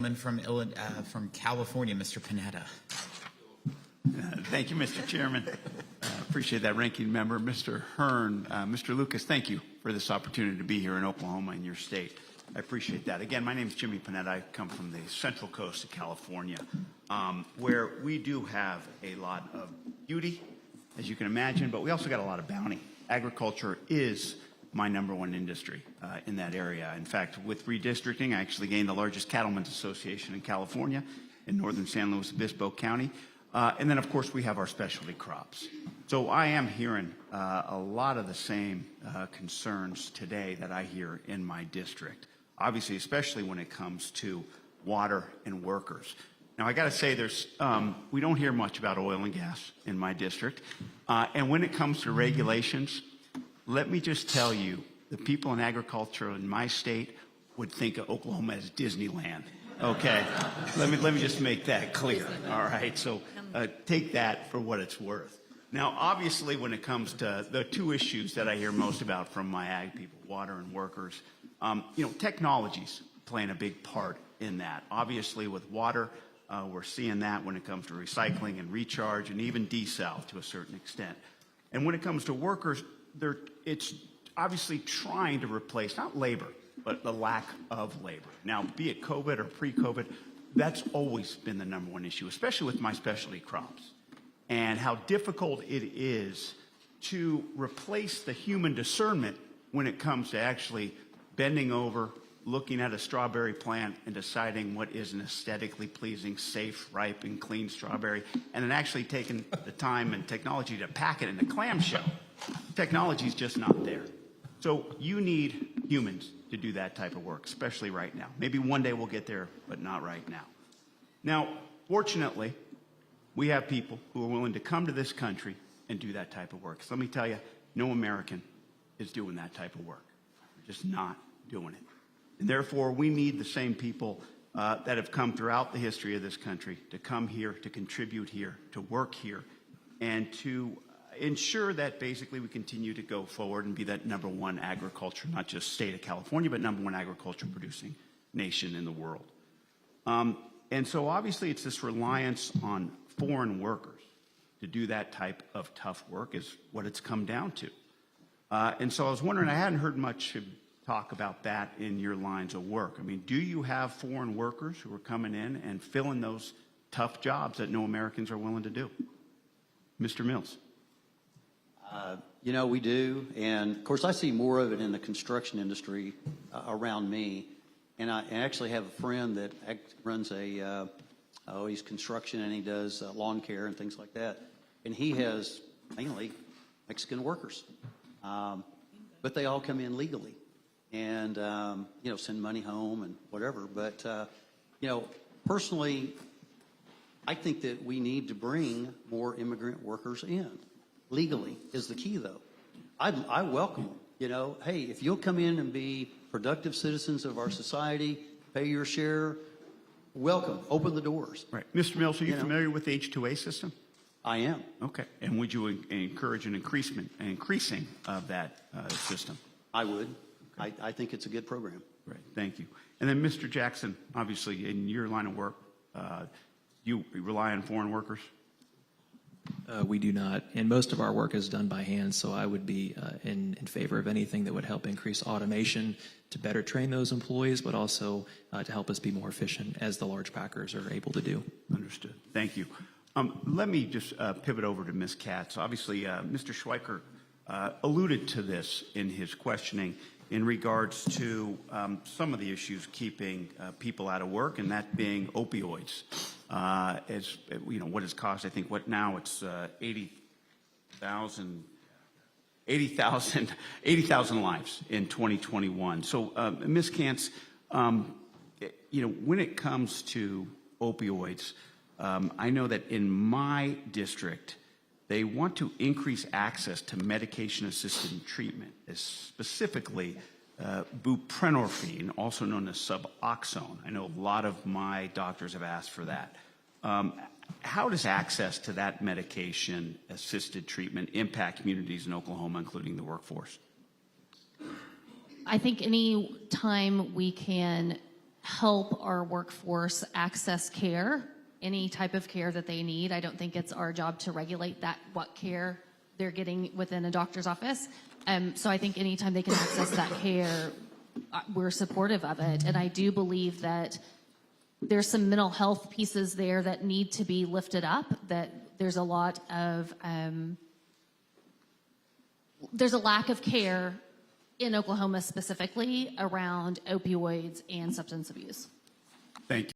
From California, Mr. Panetta. Thank you, Mr. Chairman. Appreciate that, Ranking Member. Mr. Hearn, Mr. Lucas, thank you for this opportunity to be here in Oklahoma in your state. I appreciate that. Again, my name is Jimmy Panetta. I come from the Central Coast of California, where we do have a lot of beauty, as you can imagine, but we also got a lot of bounty. Agriculture is my #1 industry in that area. In fact, with redistricting, I actually gained the largest cattlemen's association in California in northern San Luis Obispo County. And then, of course, we have our specialty crops. So I am hearing a lot of the same concerns today that I hear in my district, obviously, especially when it comes to water and workers. Now, I got to say, we don't hear much about oil and gas in my district. And when it comes to regulations, let me just tell you, the people in agriculture in my state would think of Oklahoma as Disneyland. Okay, let me just make that clear. All right, so take that for what it's worth. Now, obviously, when it comes to the two issues that I hear most about from my ag people, water and workers, technology's playing a big part in that. Obviously, with water, we're seeing that when it comes to recycling and recharge and even desal to a certain extent. And when it comes to workers, it's obviously trying to replace not labor, but the lack of labor. Now, be it COVID or pre-COVID, that's always been the #1 issue, especially with my specialty crops, and how difficult it is to replace the human discernment when it comes to actually bending over, looking at a strawberry plant and deciding what is an aesthetically pleasing, safe, ripe, and clean strawberry, and then actually taking the time and technology to pack it in a clamshell. Technology is just not there. So you need humans to do that type of work, especially right now. Maybe one day we'll get there, but not right now. Now, fortunately, we have people who are willing to come to this country and do that type of work. So let me tell you, no American is doing that type of work. We're just not doing it. And therefore, we need the same people that have come throughout the history of this country to come here, to contribute here, to work here, and to ensure that basically we continue to go forward and be that #1 agriculture, not just state of California, but #1 agriculture producing nation in the world. And so obviously it's this reliance on foreign workers to do that type of tough work is what it's come down to. And so I was wondering, I hadn't heard much talk about that in your lines of work. I mean, do you have foreign workers who are coming in and filling those tough jobs that no Americans are willing to do? Mr. Mills. We do, and of course I see more of it in the construction industry around me, and I actually have a friend that runs he's construction and he does lawn care and things like that, and he has mainly Mexican workers, but they all come in legally and send money home and whatever, but personally I think that we need to bring more immigrant workers in. Legally is the key, though. I welcome them. Hey, if you'll come in and be productive citizens of our society, pay your share, welcome. Open the doors. Right. Mr. Mills, are you familiar with the H-2A system? I am. Okay. And would you encourage an increasing of that system? I would. Okay. I think it's a good program. Right. Thank you. And then, Mr. Jackson, obviously, in your line of work, you rely on foreign workers? We do not, and most of our work is done by hand, so I would be in favor of anything that would help increase automation to better train those employees, but also to help us be more efficient as the large packers are able to do. Understood. Thank you. Let me just pivot over to Ms. Katz. Obviously, Mr. Schweiker alluded to this in his questioning in regards to some of the issues keeping people out of work, and that being opioids. As what has cost, I think, now it's 80,000 lives in 2021. So, Ms. Katz, when it comes to opioids, I know that in my district, they want to increase access to medication-assisted treatment, specifically buprenorphine, also known as Suboxone. I know a lot of my doctors have asked for that. How does access to that medication-assisted treatment impact communities in Oklahoma, including the workforce? I think any time we can help our workforce access care, any type of care that they need. I don't think it's our job to regulate that, what care they're getting within a doctor's office. So I think anytime they can access that care, we're supportive of it. And I do believe that there's some mental health pieces there that need to be lifted up, that there's a lot of, there's a lack of care in Oklahoma specifically around opioids and substance abuse. Thank you.